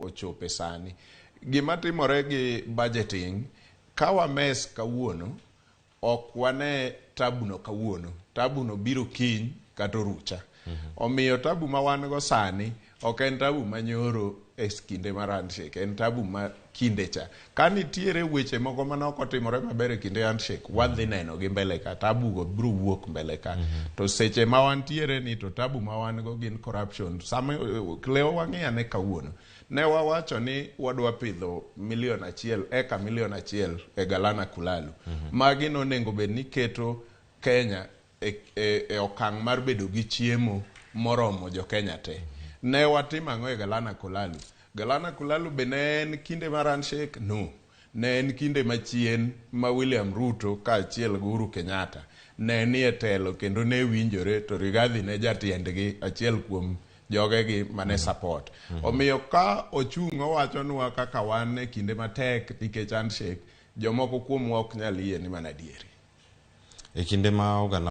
ochope sani. Gima timore gi budgeting, kawa mes kawuono, ok wane tabuno kawuono. Tabuno biro kiny kata orucha. Omiyo tabu ma wan go sani, ok en tabu manyoro e kinde mar handshake, en tabu ma kinde cha. Ka nitiere weche moko manok otimore maber e kinde handshake, wadhi neno gi mbele ka, tabu go biro wuok mbele ka. To seche ma wantiere ni to tabu ma wan go gin corruption. Sama leo wang'iyane kawuono, ne wawacho ni wadwa pidho eka milion achiel e Galana Kulalu. Magi nonengo bed ni keto Kenya e okang' mar bedo gi chiemo moromo jo Kenya te. Ne watimo ang'o e Galana Kulalu? Galana Kulalu be ne en kinde mar handshake? No. Ne en kinde machien ma William Ruto ka achiel gi Uhuru Kenyatta ne nie telo kendo ne winjore, to Rigathi ne jatiendgi achiel kuom jogegi mane support. Omiyo ka ochung' owachonwa kaka wan e kinde matek nikech handshake, jomoko kuomwa ok nyal yie ni mana dieri. E kinde ma oganda